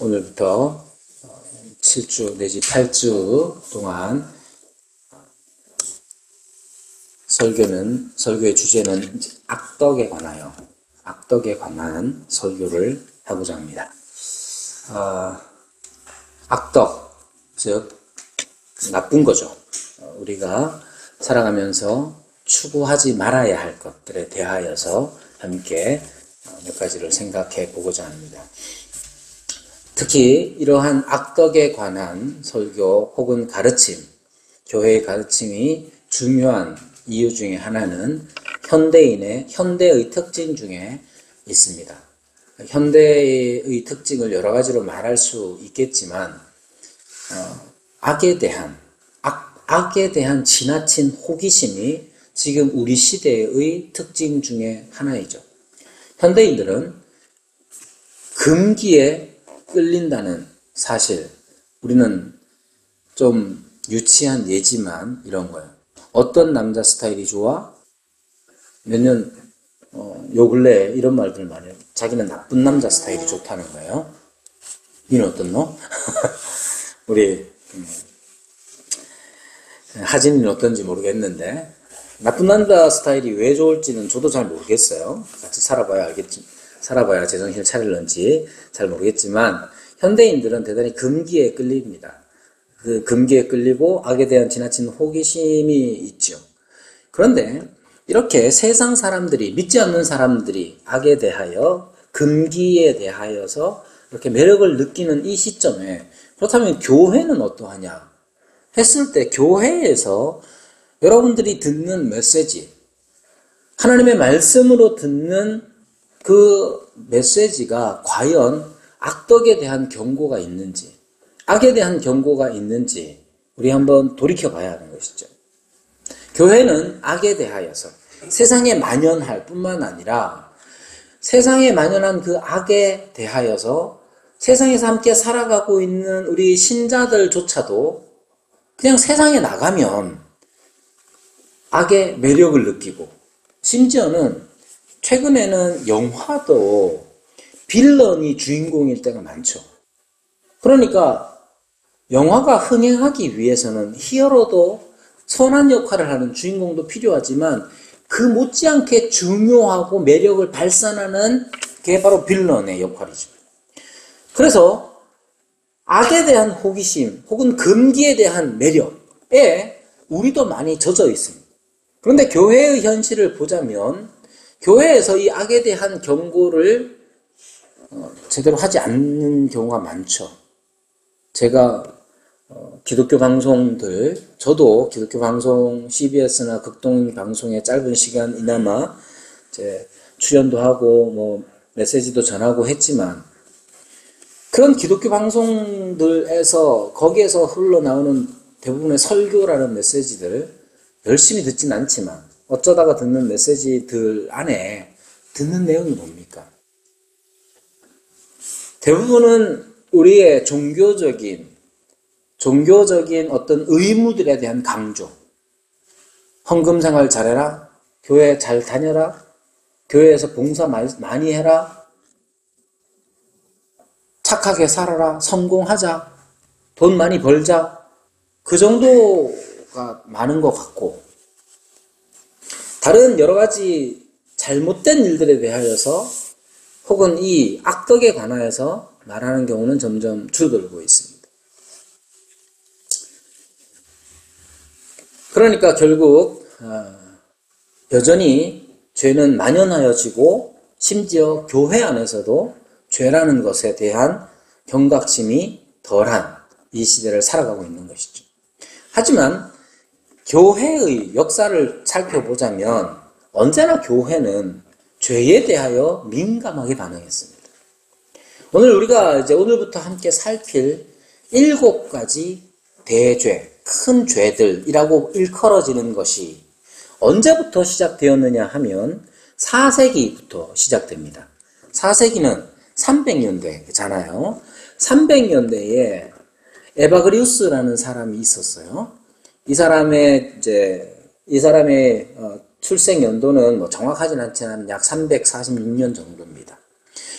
오늘부터 7주 내지 8주 동안 설교의 주제는 악덕에 관한 설교를 하고자 합니다. 악덕, 즉 나쁜 거죠. 우리가 살아가면서 추구하지 말아야 할 것들에 대하여서 함께 몇 가지를 생각해 보고자 합니다. 특히 이러한 악덕에 관한 설교 혹은 가르침, 교회의 가르침이 중요한 이유 중에 하나는 현대의 특징 중에 있습니다. 현대의 특징을 여러 가지로 말할 수 있겠지만 악에 대한 지나친 호기심이 지금 우리 시대의 특징 중에 하나이죠. 현대인들은 금기에 끌린다는 사실, 우리는 좀 유치한 예지만 이런 거예요. 어떤 남자 스타일이 좋아? 요 근래 이런 말들 많이 해요. 자기는 나쁜 남자 스타일이 좋다는 거예요. 니는 어떻노? 우리 하진이는 어떤지 모르겠는데 나쁜 남자 스타일이 왜 좋을지는 저도 잘 모르겠어요. 같이 살아봐야 제정신을 차릴런지 잘 모르겠지만 현대인들은 대단히 금기에 끌립니다. 그 금기에 끌리고 악에 대한 지나친 호기심이 있죠. 그런데 이렇게 세상 사람들이, 믿지 않는 사람들이 악에 대하여, 금기에 대하여서 이렇게 매력을 느끼는 이 시점에, 그렇다면 교회는 어떠하냐 했을 때 교회에서 여러분들이 듣는 메시지, 하나님의 말씀으로 듣는 그 메시지가 과연 악덕에 대한 경고가 있는지, 악에 대한 경고가 있는지 우리 한번 돌이켜 봐야 하는 것이죠. 교회는 악에 대하여서 세상에 만연할 뿐만 아니라 세상에 만연한 그 악에 대하여서 세상에서 함께 살아가고 있는 우리 신자들조차도 그냥 세상에 나가면 악의 매력을 느끼고, 심지어는 최근에는 영화도 빌런이 주인공일 때가 많죠. 그러니까 영화가 흥행하기 위해서는 히어로도 선한 역할을 하는 주인공도 필요하지만 그 못지않게 중요하고 매력을 발산하는 게 바로 빌런의 역할이죠. 그래서 악에 대한 호기심 혹은 금기에 대한 매력에 우리도 많이 젖어 있습니다. 그런데 교회의 현실을 보자면 교회에서 이 악에 대한 경고를 제대로 하지 않는 경우가 많죠. 제가 기독교 방송들, 저도 기독교 방송 CBS나 극동 방송에 짧은 시간 이나마 이제 출연도 하고 메시지도 전하고 했지만 그런 기독교 방송들에서 거기에서 흘러나오는 대부분의 설교라는 메시지들 열심히 듣진 않지만 어쩌다가 듣는 메시지들 안에 듣는 내용이 뭡니까? 대부분은 우리의 종교적인 어떤 의무들에 대한 강조. 헌금 생활 잘해라. 교회 잘 다녀라. 교회에서 봉사 많이 해라. 착하게 살아라. 성공하자. 돈 많이 벌자. 그 정도가 많은 것 같고, 다른 여러 가지 잘못된 일들에 대하여서 혹은 이 악덕에 관하여서 말하는 경우는 점점 줄어들고 있습니다. 그러니까 결국 여전히 죄는 만연하여지고 심지어 교회 안에서도 죄라는 것에 대한 경각심이 덜한 이 시대를 살아가고 있는 것이죠. 하지만 교회의 역사를 살펴보자면 언제나 교회는 죄에 대하여 민감하게 반응했습니다. 오늘부터 함께 살필 7가지 대죄, 큰 죄들이라고 일컬어지는 것이 언제부터 시작되었느냐 하면 4세기부터 시작됩니다. 4세기는 300년대잖아요. 300년대에 에바그리우스라는 사람이 있었어요. 이 사람의 출생 연도는 정확하진 않지만 약 346년 정도입니다.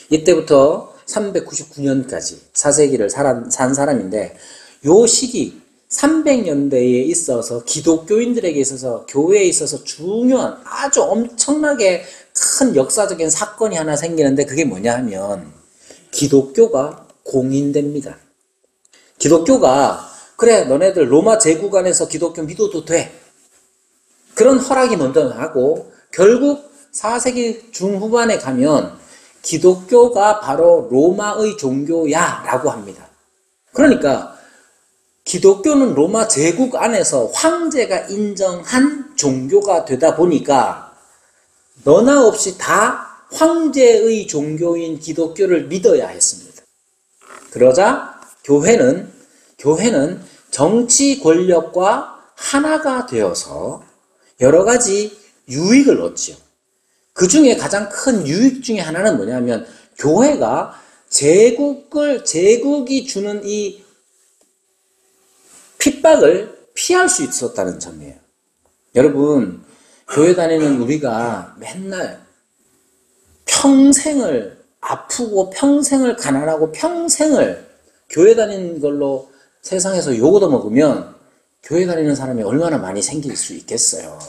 이때부터 399년까지 4세기를 산 사람인데 요 시기 300년대에 있어서 기독교인들에게 있어서 교회에 있어서 중요한 아주 엄청나게 큰 역사적인 사건이 하나 생기는데 그게 뭐냐 하면 기독교가 공인됩니다. 기독교가 그래 너네들 로마 제국 안에서 기독교 믿어도 돼. 그런 허락이 먼저 하고 결국 4세기 중후반에 가면 기독교가 바로 로마의 종교야 라고 합니다. 그러니까 기독교는 로마 제국 안에서 황제가 인정한 종교가 되다 보니까 너나 없이 다 황제의 종교인 기독교를 믿어야 했습니다. 그러자 교회는 정치 권력과 하나가 되어서 여러 가지 유익을 얻지요. 그 중에 가장 큰 유익 중에 하나는 뭐냐면 교회가 제국이 주는 이 핍박을 피할 수 있었다는 점이에요. 여러분, 교회 다니는 우리가 맨날 평생을 아프고 평생을 가난하고 평생을 교회 다니는 걸로 세상에서 욕 얻어먹으면 교회 다니는 사람이 얼마나 많이 생길 수 있겠어요.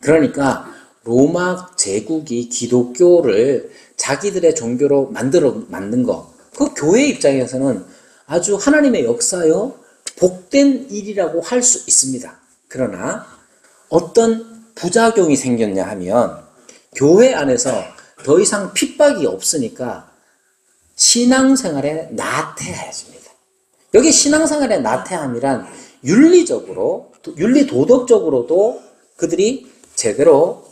그러니까 로마 제국이 기독교를 자기들의 종교로 만든 거, 그 교회 입장에서는 아주 하나님의 역사요 복된 일이라고 할 수 있습니다. 그러나 어떤 부작용이 생겼냐 하면 교회 안에서 더 이상 핍박이 없으니까 신앙생활에 나태해집니다. 여기 신앙생활의 나태함이란 윤리적으로, 윤리도덕적으로도 그들이 제대로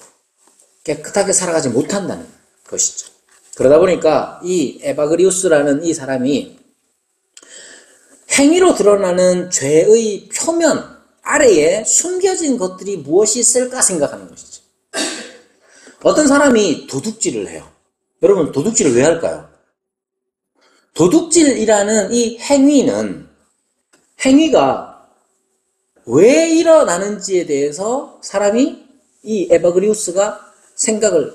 깨끗하게 살아가지 못한다는 것이죠. 그러다 보니까 이 에바그리우스라는 이 사람이 행위로 드러나는 죄의 표면 아래에 숨겨진 것들이 무엇이 있을까 생각하는 것이죠. 어떤 사람이 도둑질을 해요. 여러분, 도둑질을 왜 할까요? 도둑질이라는 이 행위가 왜 일어나는지에 대해서 이 에바그리우스가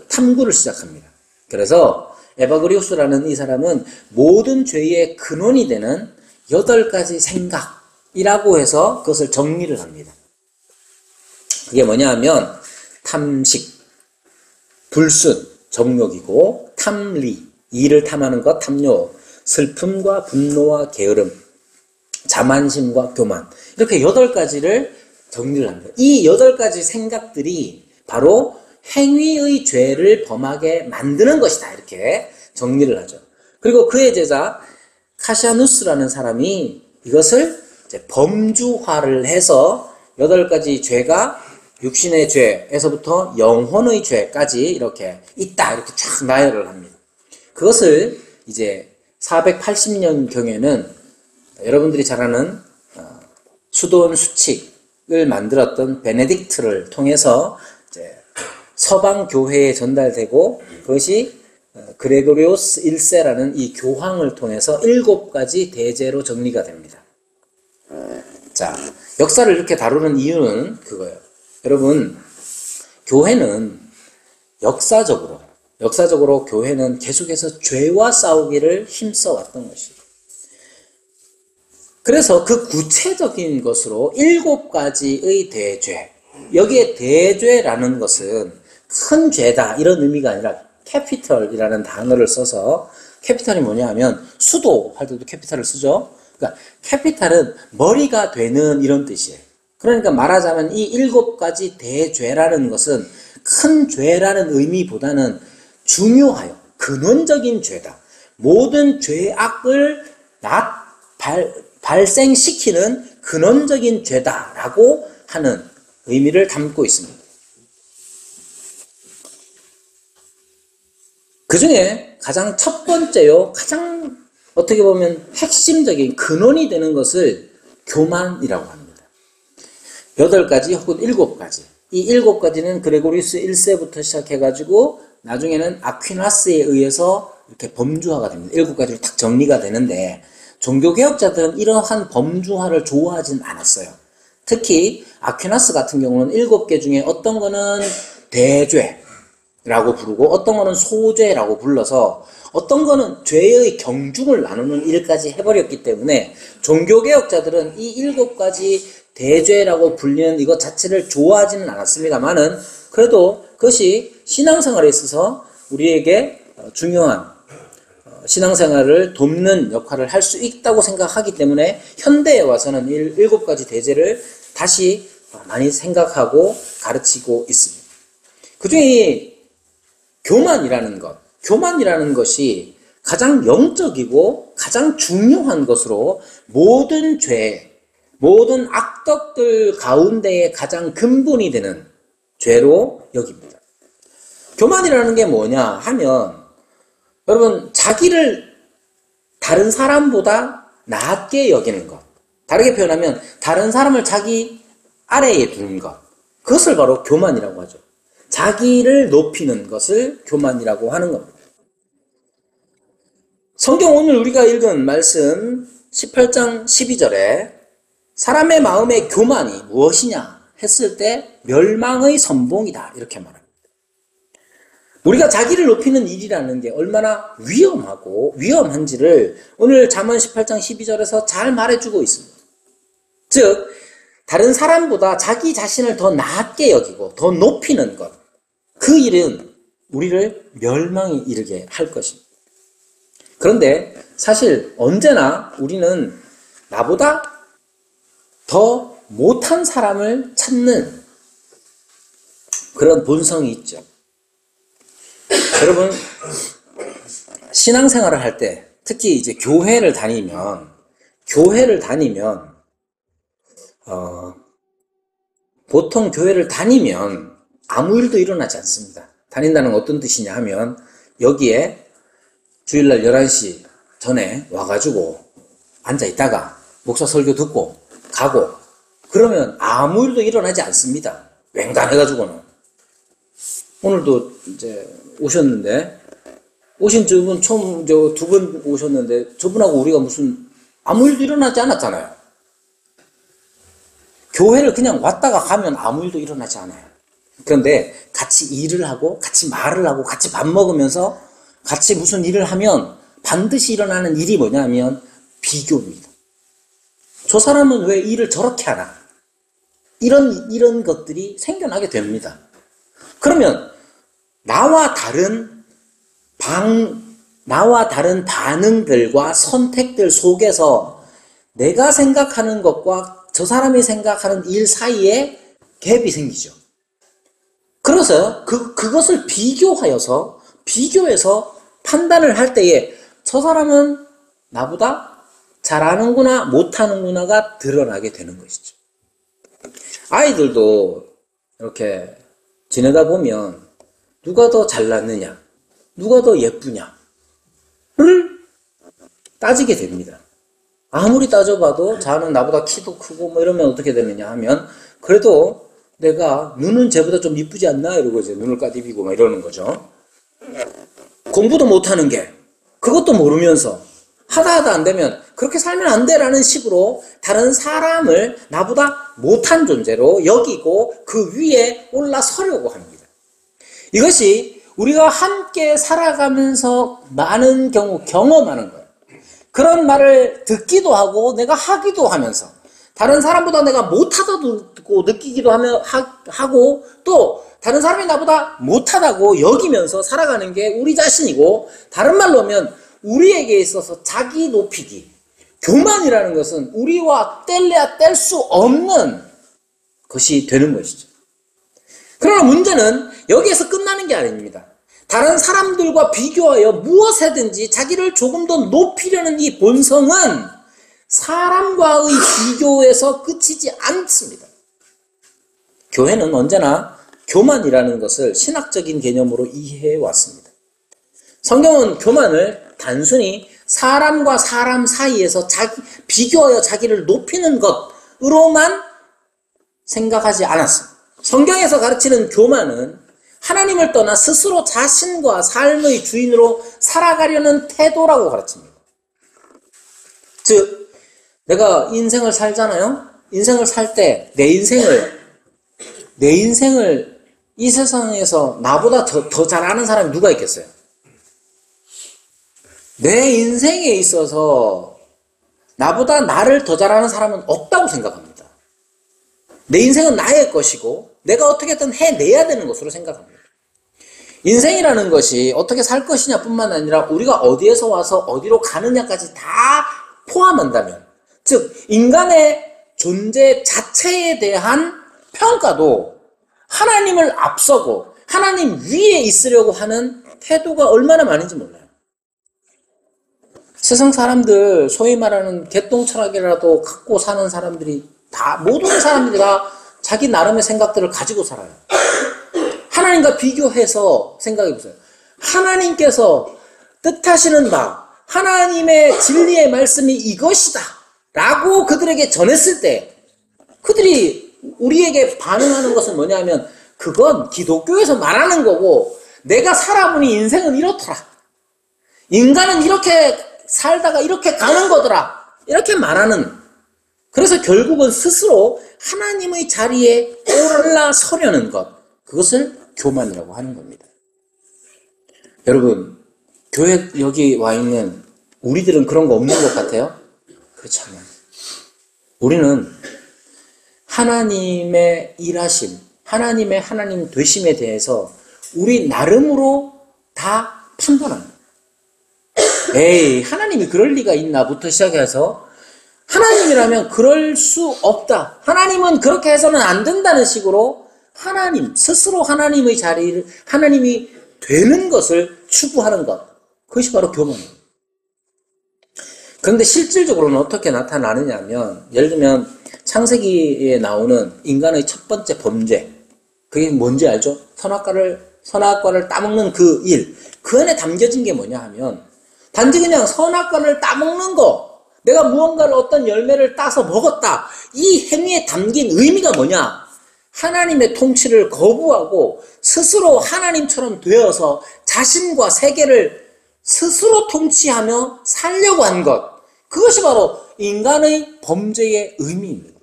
탐구를 시작합니다. 그래서 에바그리우스라는 이 사람은 모든 죄의 근원이 되는 8가지 생각이라고 해서 그것을 정리를 합니다. 그게 뭐냐 하면 탐식, 불순, 정욕이고 탐리, 이를 탐하는 것, 탐욕, 슬픔과 분노와 게으름, 자만심과 교만, 이렇게 8가지를 정리를 합니다. 이 8가지 생각들이 바로 행위의 죄를 범하게 만드는 것이다, 이렇게 정리를 하죠. 그리고 그의 제자 카시아누스라는 사람이 이것을 이제 범주화를 해서 8가지 죄가 육신의 죄에서부터 영혼의 죄까지 이렇게 있다, 이렇게 쫙 나열을 합니다. 그것을 이제 480년경에는 여러분들이 잘 아는 수도원 수칙을 만들었던 베네딕트를 통해서 이제 서방 교회에 전달되고 그것이 그레고리오스 1세라는 이 교황을 통해서 7가지 대제로 정리가 됩니다. 자, 역사를 이렇게 다루는 이유는 그거예요. 여러분, 교회는 역사적으로 교회는 계속해서 죄와 싸우기를 힘써왔던 것이에요. 그래서 그 구체적인 것으로 7가지의 대죄, 여기에 대죄라는 것은 큰 죄다 이런 의미가 아니라 캐피털이라는 단어를 써서, 캐피털이 뭐냐 하면 수도 할 때도 캐피털을 쓰죠. 그러니까 캐피탈은 머리가 되는 이런 뜻이에요. 그러니까 말하자면 이 7가지 대죄라는 것은 큰 죄라는 의미보다는 중요하여 근원적인 죄다. 모든 죄악을 발생시키는 근원적인 죄다라고 하는 의미를 담고 있습니다. 그 중에 가장 첫 번째요, 가장 어떻게 보면 핵심적인 근원이 되는 것을 교만이라고 합니다. 8가지 혹은 7가지. 이 7가지는 그레고리우스 1세부터 시작해가지고 나중에는 아퀴나스에 의해서 이렇게 범주화가 됩니다. 7가지로 딱 정리가 되는데 종교개혁자들은 이러한 범주화를 좋아하진 않았어요. 특히 아퀴나스 같은 경우는 7개 중에 어떤 거는 대죄, 죄라고 부르고 어떤 거는 소죄라고 불러서 어떤 거는 죄의 경중을 나누는 일까지 해버렸기 때문에 종교개혁자들은 이 7가지 대죄라고 불리는 이것 자체를 좋아하지는 않았습니다만은 그래도 그것이 신앙생활에 있어서 우리에게 중요한 신앙생활을 돕는 역할을 할 수 있다고 생각하기 때문에 현대에 와서는 7가지 대죄를 다시 많이 생각하고 가르치고 있습니다. 그 중에 교만이라는 것이 가장 영적이고 가장 중요한 것으로 모든 죄, 모든 악덕들 가운데에 가장 근본이 되는 죄로 여깁니다. 교만이라는 게 뭐냐 하면 여러분 자기를 다른 사람보다 낮게 여기는 것, 다르게 표현하면 다른 사람을 자기 아래에 두는 것, 그것을 바로 교만이라고 하죠. 자기를 높이는 것을 교만이라고 하는 겁니다. 성경 오늘 우리가 읽은 말씀 18장 12절에 사람의 마음의 교만이 무엇이냐 했을 때 멸망의 선봉이다 이렇게 말합니다. 우리가 자기를 높이는 일이라는 게 얼마나 위험하고 위험한지를 오늘 잠언 18장 12절에서 잘 말해주고 있습니다. 즉 다른 사람보다 자기 자신을 더 낮게 여기고 더 높이는 것, 그 일은 우리를 멸망에 이르게 할 것입니다. 그런데 사실 언제나 우리는 나보다 더 못한 사람을 찾는 그런 본성이 있죠. 여러분, 신앙생활을 할 때, 특히 이제 교회를 다니면, 보통 교회를 다니면 아무 일도 일어나지 않습니다. 다닌다는 건 어떤 뜻이냐 하면, 여기에 주일날 11시 전에 와가지고 앉아있다가 목사 설교 듣고 가고, 그러면 아무 일도 일어나지 않습니다. 맹단해가지고는. 오늘도 이제 오셨는데, 오신 저분 처음 2번 오셨는데, 저분하고 우리가 무슨 아무 일도 일어나지 않았잖아요. 교회를 그냥 왔다가 가면 아무 일도 일어나지 않아요. 그런데 같이 일을 하고, 같이 말을 하고, 같이 밥 먹으면서, 같이 무슨 일을 하면 반드시 일어나는 일이 뭐냐면 비교입니다. 저 사람은 왜 일을 저렇게 하나? 이런 것들이 생겨나게 됩니다. 그러면 나와 다른 반응들과 선택들 속에서 내가 생각하는 것과 저 사람이 생각하는 일 사이에 갭이 생기죠. 그래서 그것을 비교해서 판단을 할 때에 저 사람은 나보다 잘하는구나 못하는구나가 드러나게 되는 것이죠. 아이들도 이렇게 지내다 보면 누가 더 잘났느냐, 누가 더 예쁘냐를 따지게 됩니다. 아무리 따져봐도 자는 나보다 키도 크고 뭐 이러면 어떻게 되느냐 하면 그래도 내가 눈은 쟤보다 좀 이쁘지 않나 이러고 이제 눈을 까디비고 막 이러는 거죠. 공부도 못하는 게 그것도 모르면서 하다 안 되면 그렇게 살면 안 돼라는 식으로 다른 사람을 나보다 못한 존재로 여기고 그 위에 올라서려고 합니다. 이것이 우리가 함께 살아가면서 많은 경우 경험하는 거예요. 그런 말을 듣기도 하고 내가 하기도 하면서 다른 사람보다 내가 못하다고 느끼기도 하고 또 다른 사람이 나보다 못하다고 여기면서 살아가는 게 우리 자신이고, 다른 말로 하면 우리에게 있어서 자기 높이기, 교만이라는 것은 우리와 뗄래야 뗄 수 없는 것이 되는 것이죠. 그러나 문제는 여기에서 끝나는 게 아닙니다. 다른 사람들과 비교하여 무엇이든지 자기를 조금 더 높이려는 이 본성은 사람과의 비교에서 끝이지 않습니다. 교회는 언제나 교만이라는 것을 신학적인 개념으로 이해해 왔습니다. 성경은 교만을 단순히 사람과 사람 사이에서 비교하여 자기를 높이는 것으로만 생각하지 않았습니다. 성경에서 가르치는 교만은 하나님을 떠나 스스로 자신과 삶의 주인으로 살아가려는 태도라고 가르칩니다. 즉, 내가 인생을 살잖아요? 인생을 살 때 내 인생을 이 세상에서 나보다 더 잘하는 사람이 누가 있겠어요? 내 인생에 있어서 나보다 나를 더 잘하는 사람은 없다고 생각합니다. 내 인생은 나의 것이고 내가 어떻게든 해내야 되는 것으로 생각합니다. 인생이라는 것이 어떻게 살 것이냐 뿐만 아니라 우리가 어디에서 와서 어디로 가느냐까지 다 포함한다면, 즉 인간의 존재 자체에 대한 평가도 하나님을 앞서고 하나님 위에 있으려고 하는 태도가 얼마나 많은지 몰라요. 세상 사람들, 소위 말하는 개똥철학이라도 갖고 사는 사람들이 다, 모든 사람들이 다 자기 나름의 생각들을 가지고 살아요. 하나님과 비교해서 생각해 보세요. 하나님께서 뜻하시는 바, 하나님의 진리의 말씀이 이것이다 라고 그들에게 전했을 때 그들이 우리에게 반응하는 것은 뭐냐면, 그건 기독교에서 말하는 거고 내가 살아보니 인생은 이렇더라, 인간은 이렇게 살다가 이렇게 가는 거더라, 이렇게 말하는, 그래서 결국은 스스로 하나님의 자리에 올라서려는 것, 그것을 교만이라고 하는 겁니다. 여러분, 교회 여기 와 있는 우리들은 그런 거 없는 것 같아요? 그렇지 않아요. 우리는 하나님의 일하심, 하나님의 하나님 되심에 대해서 우리 나름으로 다 판단합니다. 에이, 하나님이 그럴 리가 있나부터 시작해서 하나님이라면 그럴 수 없다, 하나님은 그렇게 해서는 안 된다는 식으로 하나님, 스스로 하나님의 자리를, 하나님이 되는 것을 추구하는 것, 그것이 바로 교만입니다. 그런데 실질적으로는 어떻게 나타나느냐 하면, 예를 들면 창세기에 나오는 인간의 첫 번째 범죄, 그게 뭔지 알죠? 선악과를 따먹는 그 일, 그 안에 담겨진 게 뭐냐 하면 단지 그냥 선악과를 따먹는 거, 내가 무언가를 어떤 열매를 따서 먹었다, 이 행위에 담긴 의미가 뭐냐? 하나님의 통치를 거부하고 스스로 하나님처럼 되어서 자신과 세계를 스스로 통치하며 살려고 한 것, 그것이 바로 인간의 범죄의 의미입니다.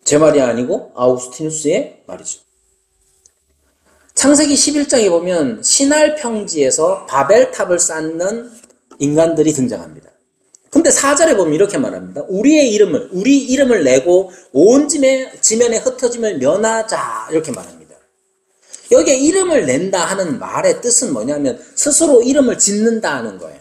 제 말이 아니고 아우구스티누스의 말이죠. 창세기 11장에 보면 시날 평지에서 바벨탑을 쌓는 인간들이 등장합니다. 근데 4절에 보면 이렇게 말합니다. 우리 이름을 내고 온 지면에 흩어짐을 면하자, 이렇게 말합니다. 여기에 이름을 낸다 하는 말의 뜻은 뭐냐면 스스로 이름을 짓는다 하는 거예요.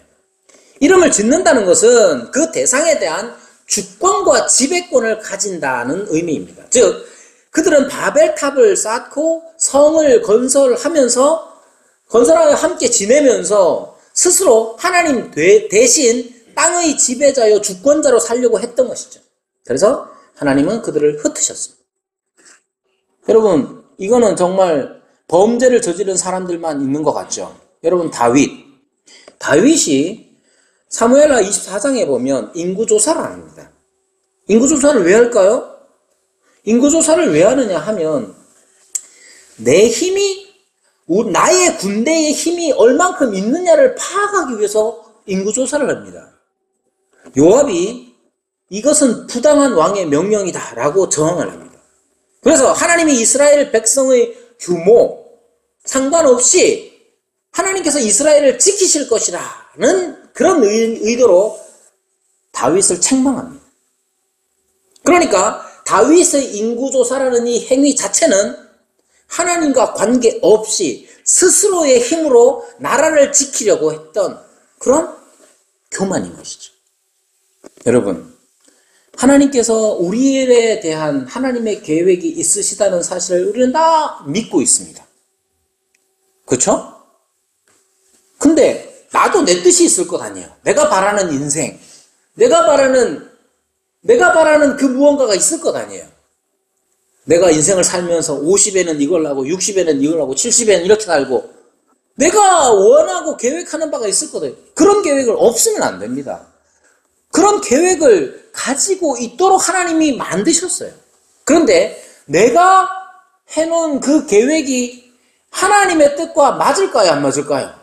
이름을 짓는다는 것은 그 대상에 대한 주권과 지배권을 가진다는 의미입니다. 즉, 그들은 바벨탑을 쌓고 성을 건설하며 함께 지내면서 스스로 하나님 대신 땅의 지배자요 주권자로 살려고 했던 것이죠. 그래서 하나님은 그들을 흩으셨습니다. 여러분, 이거는 정말 범죄를 저지른 사람들만 있는 것 같죠. 여러분, 다윗이 사무엘하 24장에 보면 인구조사를 합니다. 인구조사를 왜 할까요? 인구조사를 왜 하느냐 하면 나의 군대의 힘이 얼만큼 있느냐를 파악하기 위해서 인구조사를 합니다. 요압이 이것은 부당한 왕의 명령이다 라고 저항을 합니다. 그래서 하나님이 이스라엘 백성의 규모 상관없이 하나님께서 이스라엘을 지키실 것이라는 그런 의도로 다윗을 책망합니다. 그러니까 다윗의 인구조사라는 이 행위 자체는 하나님과 관계없이 스스로의 힘으로 나라를 지키려고 했던 그런 교만인 것이죠. 여러분, 하나님께서 우리에 대한 하나님의 계획이 있으시다는 사실을 우리는 다 믿고 있습니다. 그렇죠? 근데 나도 내 뜻이 있을 것 아니에요. 내가 바라는 인생, 내가 바라는 그 무언가가 있을 것 아니에요. 내가 인생을 살면서 50에는 이걸 하고 60에는 이걸 하고 70에는 이렇게 살고 내가 원하고 계획하는 바가 있을 거예요. 그런 계획을 없으면 안 됩니다. 그런 계획을 가지고 있도록 하나님이 만드셨어요. 그런데 내가 해놓은 그 계획이 하나님의 뜻과 맞을까요? 안 맞을까요?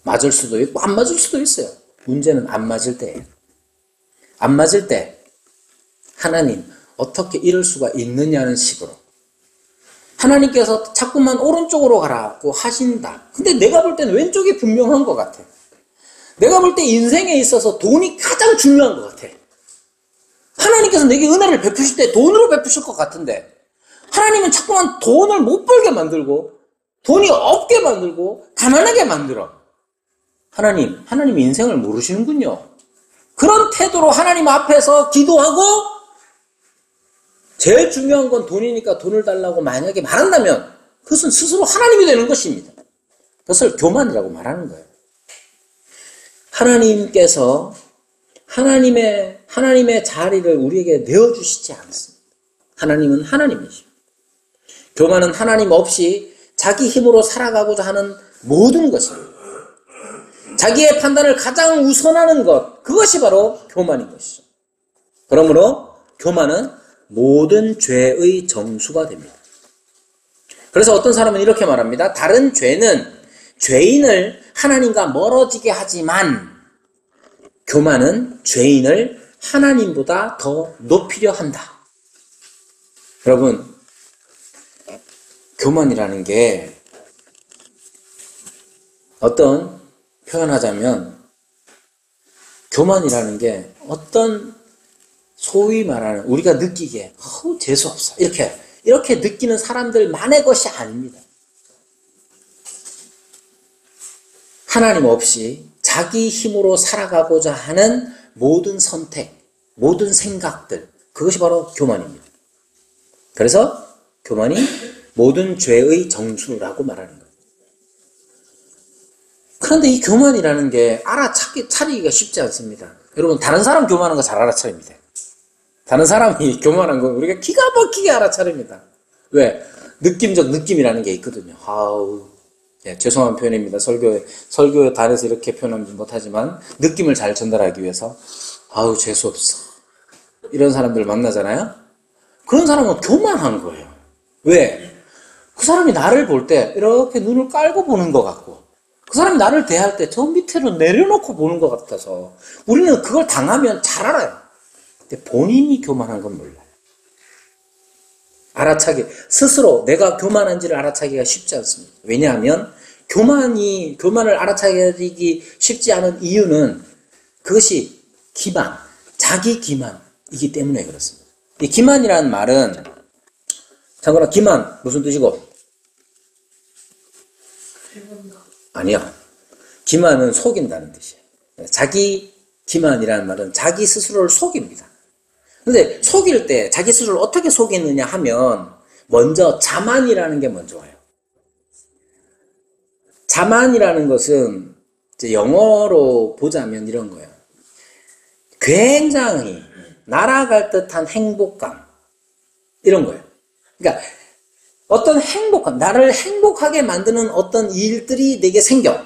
맞을 수도 있고 안 맞을 수도 있어요. 문제는 안 맞을 때예요. 안 맞을 때 하나님, 어떻게 이럴 수가 있느냐는 식으로 하나님께서 자꾸만 오른쪽으로 가라고 하신다. 근데 내가 볼 때는 왼쪽이 분명한 것 같아. 내가 볼 때 인생에 있어서 돈이 가장 중요한 것 같아. 하나님께서 내게 은혜를 베푸실 때 돈으로 베푸실 것 같은데 하나님은 자꾸만 돈을 못 벌게 만들고 돈이 없게 만들고 가난하게 만들어. 하나님 인생을 모르시는군요. 그런 태도로 하나님 앞에서 기도하고 제일 중요한 건 돈이니까 돈을 달라고 만약에 말한다면 그것은 스스로 하나님이 되는 것입니다. 그것을 교만이라고 말하는 거예요. 하나님께서 하나님의 자리를 우리에게 내어주시지 않습니다. 하나님은 하나님이십니다. 교만은 하나님 없이 자기 힘으로 살아가고자 하는 모든 것입니다. 자기의 판단을 가장 우선하는 것, 그것이 바로 교만인 것이죠. 그러므로 교만은 모든 죄의 정수가 됩니다. 그래서 어떤 사람은 이렇게 말합니다. 다른 죄는 죄인을 하나님과 멀어지게 하지만 교만은 죄인을 하나님보다 더 높이려 한다. 여러분, 교만이라는 게 어떤 표현하자면 교만이라는 게 어떤 소위 말하는 우리가 느끼기에 재수없어 이렇게 느끼는 사람들만의 것이 아닙니다. 하나님 없이 자기 힘으로 살아가고자 하는 모든 선택, 모든 생각들, 그것이 바로 교만입니다. 그래서 교만이 모든 죄의 정수라고 말하는 거예요. 그런데 이 교만이라는 게 차리기가 쉽지 않습니다. 여러분, 다른 사람 교만한 거 잘 알아차립니다. 다른 사람이 교만한 거 우리가 기가 막히게 알아차립니다. 왜? 느낌적 느낌이라는 게 있거든요. 죄송한 표현입니다. 설교 단에서 이렇게 표현하지 못하지만 느낌을 잘 전달하기 위해서 재수없어. 이런 사람들 만나잖아요. 그런 사람은 교만한 거예요. 왜? 그 사람이 나를 볼 때 이렇게 눈을 깔고 보는 것 같고 그 사람이 나를 대할 때 저 밑으로 내려놓고 보는 것 같아서 우리는 그걸 당하면 잘 알아요. 근데 본인이 교만한 건 몰라요. 스스로 내가 교만한지를 알아차기가 쉽지 않습니다. 왜냐하면 교만을 알아차기 쉽지 않은 이유는 그것이 자기 기만이기 때문에 그렇습니다. 이 기만이라는 말은 참고로 기만 무슨 뜻이고? 아니요. 기만은 속인다는 뜻이에요. 자기 기만이라는 말은 자기 스스로를 속입니다. 근데 속일 때 자기 스스로를 어떻게 속이느냐 하면 먼저 자만이라는 게 먼저 와요. 자만이라는 것은 이제 영어로 보자면 이런 거예요. 굉장히 날아갈 듯한 행복감 이런 거예요. 그러니까 어떤 나를 행복하게 만드는 어떤 일들이 내게 생겨.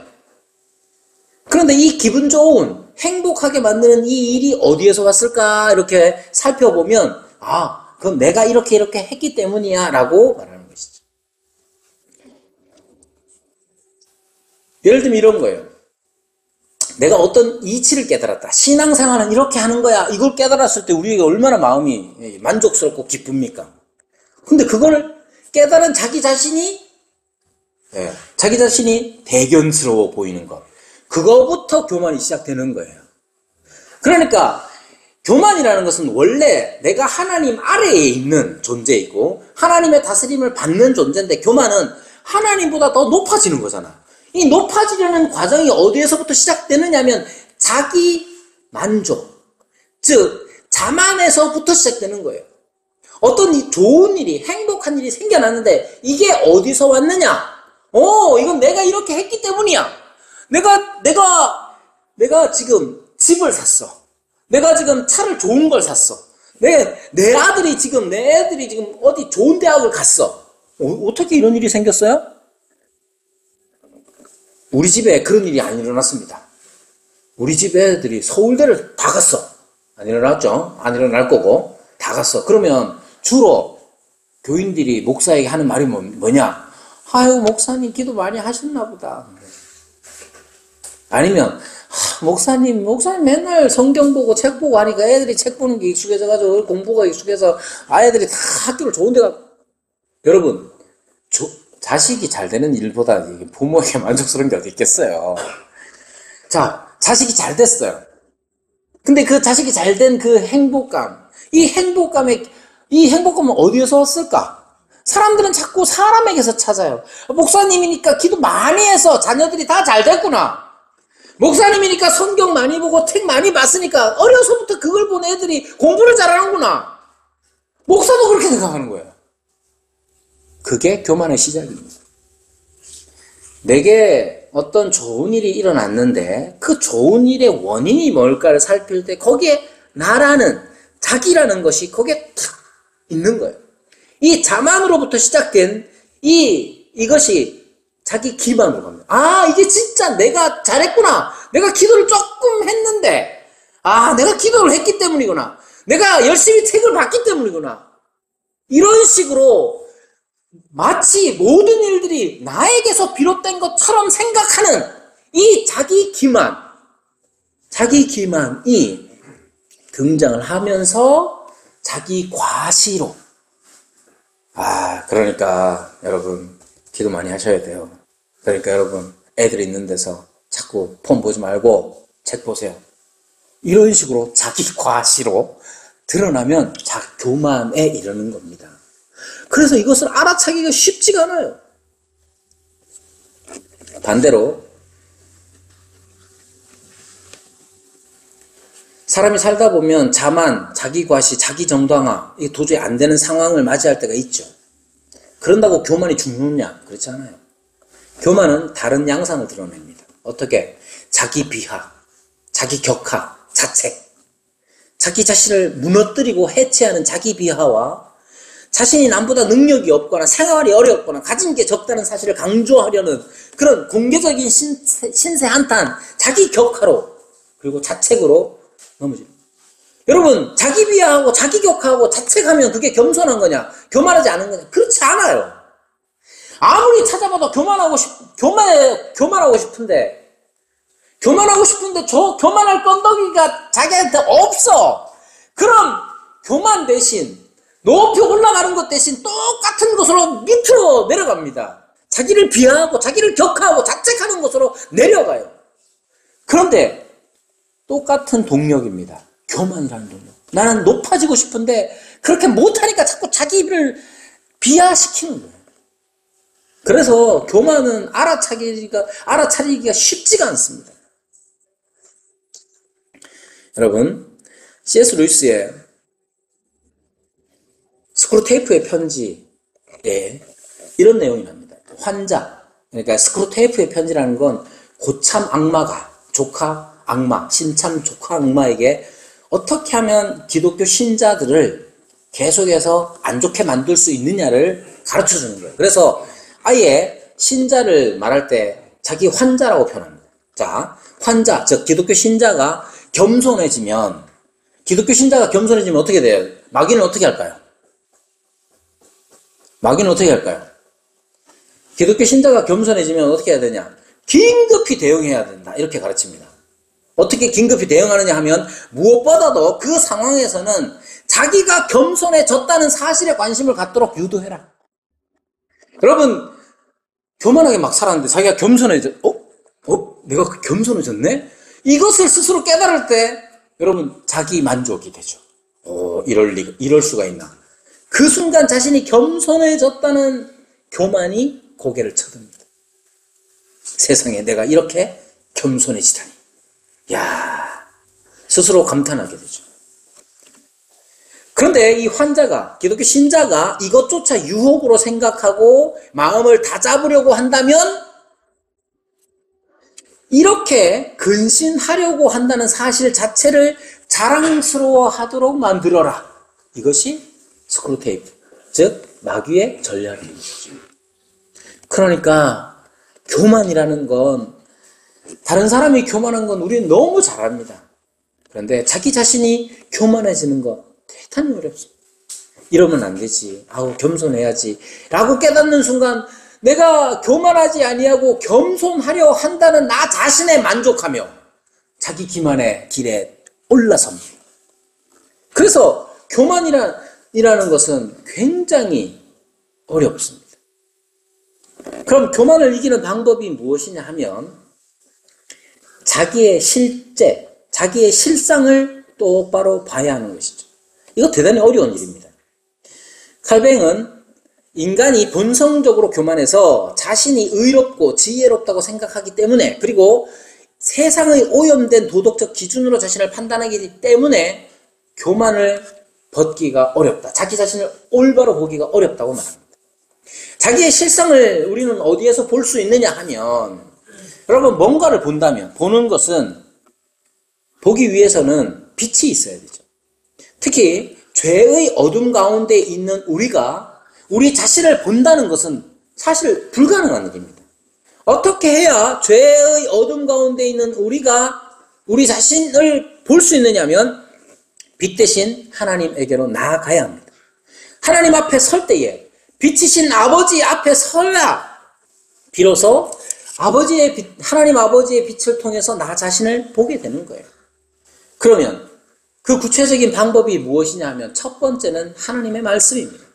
그런데 이 기분 좋은 행복하게 만드는 이 일이 어디에서 왔을까 이렇게 살펴보면 그럼 내가 이렇게 했기 때문이야 라고 말하는 것이죠. 예를 들면 이런 거예요. 내가 어떤 이치를 깨달았다. 신앙생활은 이렇게 하는 거야. 이걸 깨달았을 때 우리에게 얼마나 마음이 만족스럽고 기쁩니까? 근데 그걸 깨달은 자기 자신이 대견스러워 보이는 것. 그거부터 교만이 시작되는 거예요. 그러니까 교만이라는 것은 원래 내가 하나님 아래에 있는 존재이고 하나님의 다스림을 받는 존재인데 교만은 하나님보다 더 높아지는 거잖아. 이 높아지려는 과정이 어디에서부터 시작되느냐면 자기 만족, 즉 자만에서부터 시작되는 거예요. 어떤 좋은 일이, 행복한 일이 생겨났는데 이게 어디서 왔느냐? 이건 내가 이렇게 했기 때문이야. 내가 지금 집을 샀어. 내가 지금 차를 좋은 걸 샀어. 내 애들이 지금 어디 좋은 대학을 갔어. 어떻게 이런 일이 생겼어요? 우리 집에 그런 일이 안 일어났습니다. 우리 집 애들이 서울대를 다 갔어. 안 일어났죠? 안 일어날 거고 다 갔어. 그러면 주로 교인들이 목사에게 하는 말이 뭐냐? 목사님 기도 많이 하셨나 보다. 아니면 목사님 맨날 성경 보고 책 보고 하니까 애들이 책 보는 게 익숙해져가지고 공부가 익숙해서 아이들이 다 학교를 좋은 데가. 여러분, 자식이 잘 되는 일보다 부모에게 만족스러운 게 어디 있겠어요. 자, 자식이 잘 됐어요. 근데 그 자식이 잘 된 그 행복감, 이 행복감은 어디에서 왔을까? 사람들은 자꾸 사람에게서 찾아요. 목사님이니까 기도 많이 해서 자녀들이 다 잘 됐구나. 목사님이니까 성경 많이 보고 책 많이 봤으니까 어려서부터 그걸 본 애들이 공부를 잘하는구나. 목사도 그렇게 생각하는 거예요. 그게 교만의 시작입니다. 내게 어떤 좋은 일이 일어났는데 그 좋은 일의 원인이 뭘까를 살필 때 거기에 나라는, 자기라는 것이 거기에 탁 있는 거예요. 이 자만으로부터 시작된 이것이 자기 기만으로 갑니다. 아, 이게 진짜 내가 잘했구나. 내가 기도를 조금 했는데, 내가 기도를 했기 때문이구나. 내가 열심히 책을 봤기 때문이구나. 이런 식으로 마치 모든 일들이 나에게서 비롯된 것처럼 생각하는 이 자기 기만이 등장을 하면서 자기 과시로. 그러니까 여러분 기도 많이 하셔야 돼요. 그러니까 여러분 애들 있는 데서 자꾸 폰 보지 말고 책 보세요. 이런 식으로 자기 과시로 드러나면 교만에 이르는 겁니다. 그래서 이것을 알아차기가 쉽지가 않아요. 반대로 사람이 살다 보면 자만, 자기 과시, 자기 정당화, 이게 도저히 안 되는 상황을 맞이할 때가 있죠. 그런다고 교만이 죽느냐? 그렇지 않아요. 교만은 다른 양상을 드러냅니다. 어떻게? 자기 비하, 자기 격하, 자책. 자기 자신을 무너뜨리고 해체하는 자기 비하와 자신이 남보다 능력이 없거나 생활이 어렵거나 가진 게 적다는 사실을 강조하려는 그런 공개적인 신세 한탄, 자기 격하로 그리고 자책으로 넘어집니다. 여러분, 자기 비하하고 자기 격하하고 자책하면 그게 겸손한 거냐? 교만하지 않은 거냐? 그렇지 않아요. 아무리 찾아봐도 교만하고 싶은데 저 교만할 건더기가 자기한테 없어. 그럼 교만 대신 높이 올라가는 것 대신 똑같은 것으로 밑으로 내려갑니다. 자기를 비하하고 자기를 격하하고 자책하는 것으로 내려가요. 그런데 똑같은 동력입니다. 교만이라는 동력. 나는 높아지고 싶은데 그렇게 못하니까 자꾸 자기를 비하시키는 거예요. 그래서 교만은 알아차리기가 쉽지가 않습니다. 여러분, C.S. 루이스의 스크루테이프의 편지에 이런 내용이 납니다. 환자, 그러니까 스크루테이프의 편지라는 건 고참 악마가, 조카 악마, 신참 조카 악마에게 어떻게 하면 기독교 신자들을 계속해서 안 좋게 만들 수 있느냐를 가르쳐 주는 거예요. 그래서 아예 신자를 말할 때 자기 환자라고 표현합니다. 자, 환자, 즉 기독교 신자가 겸손해지면 어떻게 돼요? 마귀는 어떻게 할까요? 기독교 신자가 겸손해지면 어떻게 해야 되냐? 긴급히 대응해야 된다. 이렇게 가르칩니다. 어떻게 긴급히 대응하느냐 하면 무엇보다도 그 상황에서는 자기가 겸손해졌다는 사실에 관심을 갖도록 유도해라. 여러분, 교만하게 막 살았는데 자기가 내가 겸손해졌네? 이것을 스스로 깨달을 때 여러분 자기 만족이 되죠. 이럴 수가 있나? 그 순간 자신이 겸손해졌다는 교만이 고개를 쳐듭니다. 세상에 내가 이렇게 겸손해지다니. 스스로 감탄하게 되죠. 그런데 이 환자가, 기독교 신자가 이것조차 유혹으로 생각하고 마음을 다잡으려고 한다면 이렇게 근신하려고 한다는 사실 자체를 자랑스러워하도록 만들어라. 이것이 스크루테이프, 즉 마귀의 전략입니다. 그러니까 교만이라는 건, 다른 사람이 교만한 건 우리는 너무 잘 압니다. 그런데 자기 자신이 교만해지는 거 대단히 어렵습니다. 이러면 안 되지. 겸손해야지. 라고 깨닫는 순간 내가 교만하지 아니하고 겸손하려 한다는 나 자신에 만족하며 자기 기만의 길에 올라섭니다. 그래서 교만이라는 것은 굉장히 어렵습니다. 그럼 교만을 이기는 방법이 무엇이냐 하면 자기의 실제, 자기의 실상을 똑바로 봐야 하는 것이죠. 이거 대단히 어려운 일입니다. 칼뱅은 인간이 본성적으로 교만해서 자신이 의롭고 지혜롭다고 생각하기 때문에, 그리고 세상의 오염된 도덕적 기준으로 자신을 판단하기 때문에 교만을 벗기가 어렵다. 자기 자신을 올바로 보기가 어렵다고 말합니다. 자기의 실상을 우리는 어디에서 볼 수 있느냐 하면, 여러분 뭔가를 본다면, 보는 것은 보기 위해서는 빛이 있어야 되죠. 특히 죄의 어둠 가운데 있는 우리가 우리 자신을 본다는 것은 사실 불가능한 일입니다. 어떻게 해야 죄의 어둠 가운데 있는 우리가 우리 자신을 볼 수 있느냐면 빛 대신 하나님에게로 나아가야 합니다. 하나님 앞에 설 때에 빛이신 아버지 앞에 서야 비로소 하나님 아버지의 빛을 통해서 나 자신을 보게 되는 거예요. 그러면 그 구체적인 방법이 무엇이냐 하면 첫 번째는 하나님의 말씀입니다.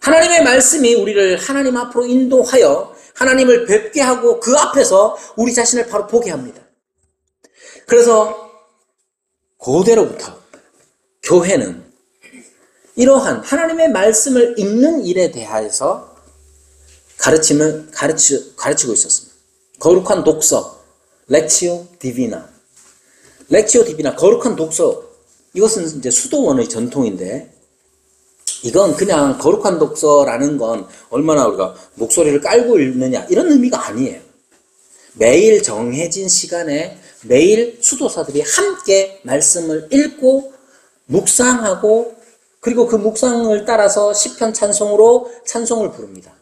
하나님의 말씀이 우리를 하나님 앞으로 인도하여 하나님을 뵙게 하고 그 앞에서 우리 자신을 바로 보게 합니다. 그래서 고대로부터 교회는 이러한 하나님의 말씀을 읽는 일에 대하여서 가르치고 있었습니다. 거룩한 독서, 렉치오 디비나, 거룩한 독서. 이것은 이제 수도원의 전통인데, 이건 그냥 거룩한 독서라는 건 얼마나 우리가 목소리를 깔고 읽느냐 이런 의미가 아니에요. 매일 정해진 시간에 매일 수도사들이 함께 말씀을 읽고 묵상하고, 그리고 그 묵상을 따라서 시편 찬송으로 찬송을 부릅니다.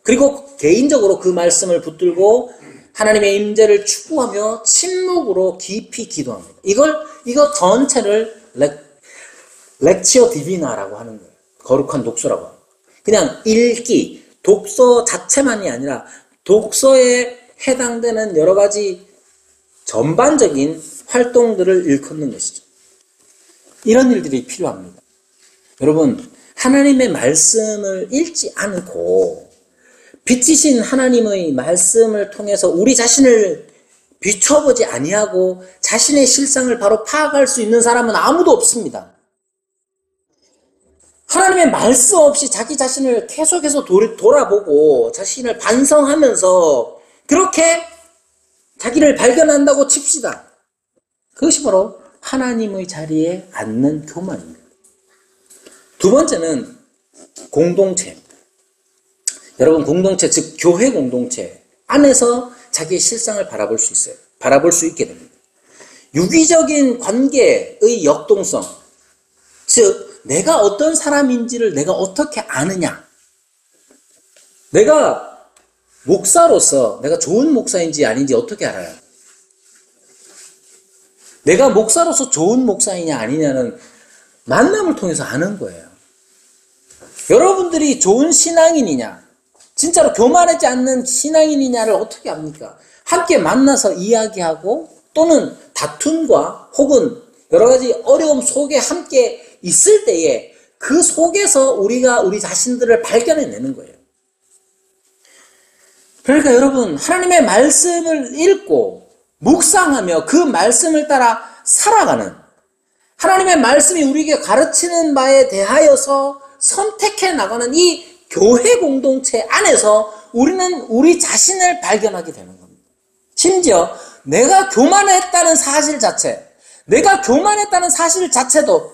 그리고 개인적으로 그 말씀을 붙들고 하나님의 임재를 추구하며 침묵으로 깊이 기도합니다. 이거 전체를 렉치오 디비나라고 하는 거예요. 거룩한 독서라고 합니다. 그냥 읽기, 독서 자체만이 아니라 독서에 해당되는 여러 가지 전반적인 활동들을 일컫는 것이죠. 이런 일들이 필요합니다. 여러분, 하나님의 말씀을 읽지 않고 빛이신 하나님의 말씀을 통해서 우리 자신을 비춰보지 아니하고 자신의 실상을 바로 파악할 수 있는 사람은 아무도 없습니다. 하나님의 말씀 없이 자기 자신을 계속해서 돌아보고 자신을 반성하면서 그렇게 자기를 발견한다고 칩시다. 그것이 바로 하나님의 자리에 앉는 교만입니다. 두 번째는 공동체입니다. 여러분, 공동체, 즉 교회 공동체 안에서 자기의 실상을 바라볼 수 있어요. 바라볼 수 있게 됩니다. 유기적인 관계의 역동성, 즉 내가 어떤 사람인지를 내가 어떻게 아느냐, 내가 목사로서 내가 좋은 목사인지 아닌지 어떻게 알아요? 내가 목사로서 좋은 목사이냐 아니냐는 만남을 통해서 아는 거예요. 여러분들이 좋은 신앙인이냐, 진짜로 교만하지 않는 신앙인이냐를 어떻게 압니까? 함께 만나서 이야기하고 또는 다툼과 혹은 여러 가지 어려움 속에 함께 있을 때에 그 속에서 우리가 우리 자신들을 발견해내는 거예요. 그러니까 여러분, 하나님의 말씀을 읽고 묵상하며 그 말씀을 따라 살아가는, 하나님의 말씀이 우리에게 가르치는 바에 대하여서 선택해 나가는 이 교회 공동체 안에서 우리는 우리 자신을 발견하게 되는 겁니다. 심지어 내가 교만했다는 사실 자체도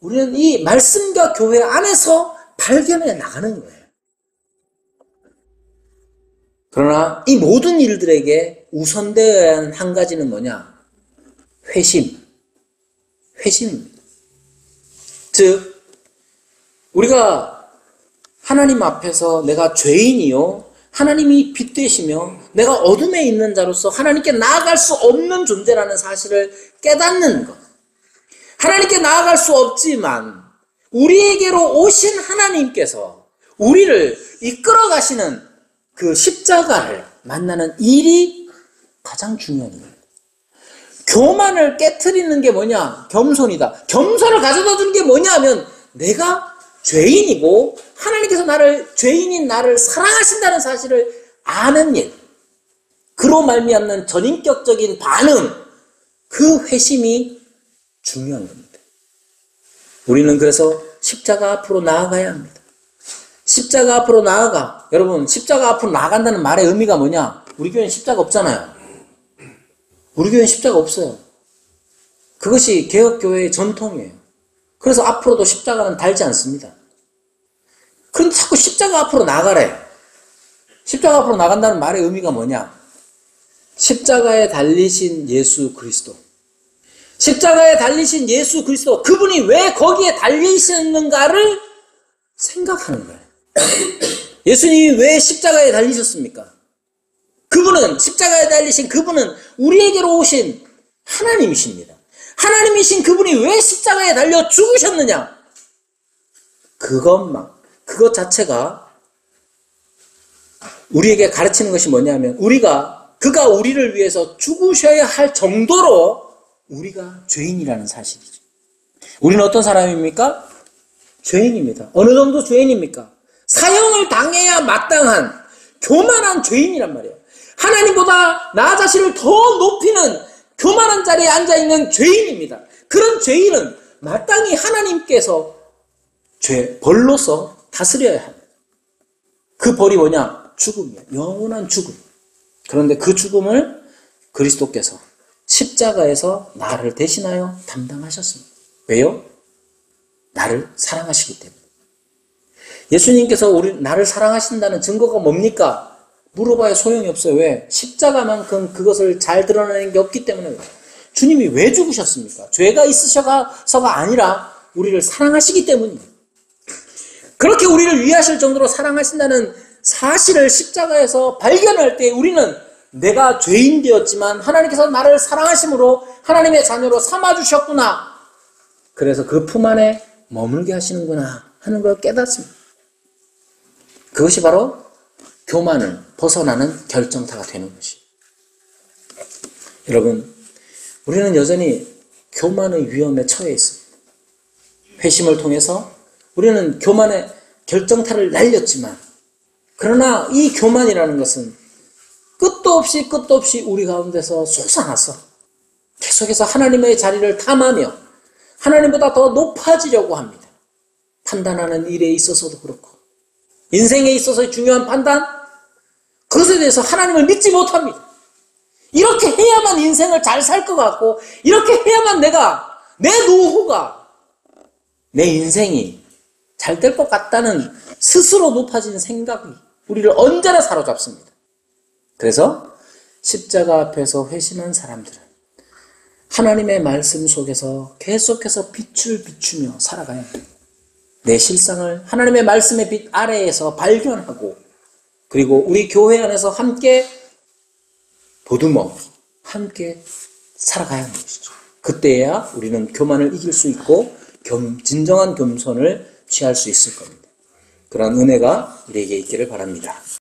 우리는 이 말씀과 교회 안에서 발견해 나가는 거예요. 그러나 이 모든 일들에게 우선되어야 하는 한 가지는 뭐냐? 회심입니다. 즉, 우리가 하나님 앞에서 내가 죄인이요, 하나님이 빛 되시며 내가 어둠에 있는 자로서 하나님께 나아갈 수 없는 존재라는 사실을 깨닫는 것. 하나님께 나아갈 수 없지만 우리에게로 오신 하나님께서 우리를 이끌어 가시는 그 십자가를 만나는 일이 가장 중요한 겁니다. 교만을 깨트리는 게 뭐냐? 겸손이다. 겸손을 가져다 주는 게 뭐냐 하면 내가 죄인이고 하나님께서 죄인인 나를 사랑하신다는 사실을 아는 일. 그로 말미암는 전인격적인 반응. 그 회심이 중요한 겁니다. 우리는 그래서 십자가 앞으로 나아가야 합니다. 십자가 앞으로 나아가. 여러분, 십자가 앞으로 나아간다는 말의 의미가 뭐냐? 우리 교회는 십자가 없잖아요. 우리 교회는 십자가 없어요. 그것이 개혁교회의 전통이에요. 그래서 앞으로도 십자가는 달지 않습니다. 그런데 자꾸 십자가 앞으로 나가래. 십자가 앞으로 나간다는 말의 의미가 뭐냐? 십자가에 달리신 예수 그리스도. 십자가에 달리신 예수 그리스도. 그분이 왜 거기에 달리셨는가를 생각하는 거예요. 예수님이 왜 십자가에 달리셨습니까? 그분은, 십자가에 달리신 그분은 우리에게로 오신 하나님이십니다. 하나님이신 그분이 왜 십자가에 달려 죽으셨느냐? 그것 자체가 우리에게 가르치는 것이 뭐냐면, 그가 우리를 위해서 죽으셔야 할 정도로 우리가 죄인이라는 사실이죠. 우리는 어떤 사람입니까? 죄인입니다. 어느 정도 죄인입니까? 사형을 당해야 마땅한 교만한 죄인이란 말이에요. 하나님보다 나 자신을 더 높이는 교만한 자리에 앉아있는 죄인입니다. 그런 죄인은 마땅히 하나님께서 벌로서 다스려야 합니다. 그 벌이 뭐냐? 죽음이에요. 영원한 죽음. 그런데 그 죽음을 그리스도께서 십자가에서 나를 대신하여 담당하셨습니다. 왜요? 나를 사랑하시기 때문에. 예수님께서 나를 사랑하신다는 증거가 뭡니까? 물어봐야 소용이 없어요. 왜? 십자가만큼 그것을 잘 드러내는 게 없기 때문에. 주님이 왜 죽으셨습니까? 죄가 있으셔서가 아니라 우리를 사랑하시기 때문입니다. 그렇게 우리를 위하실 정도로 사랑하신다는 사실을 십자가에서 발견할 때 우리는 내가 죄인 되었지만 하나님께서 나를 사랑하심으로 하나님의 자녀로 삼아주셨구나. 그래서 그 품 안에 머물게 하시는구나 하는 걸 깨닫습니다. 그것이 바로 교만을 벗어나는 결정타가 되는 것이에요. 여러분, 우리는 여전히 교만의 위험에 처해 있습니다. 회심을 통해서 우리는 교만의 결정타를 날렸지만, 그러나 이 교만이라는 것은 끝도 없이 우리 가운데서 솟아나서 계속해서 하나님의 자리를 탐하며 하나님보다 더 높아지려고 합니다. 판단하는 일에 있어서도 그렇고, 인생에 있어서의 중요한 판단, 그것에 대해서 하나님을 믿지 못합니다. 이렇게 해야만 인생을 잘 살 것 같고, 이렇게 해야만 내 노후가, 내 인생이 잘 될 것 같다는 스스로 높아진 생각이 우리를 언제나 사로잡습니다. 그래서 십자가 앞에서 회심한 사람들은 하나님의 말씀 속에서 계속해서 빛을 비추며 살아가야 합니다. 내 실상을 하나님의 말씀의 빛 아래에서 발견하고, 그리고 우리 교회 안에서 함께 보듬어 함께 살아가야 하는 것이죠. 그때야 우리는 교만을 이길 수 있고 진정한 겸손을 취할 수 있을 겁니다. 그런 은혜가 우리에게 있기를 바랍니다.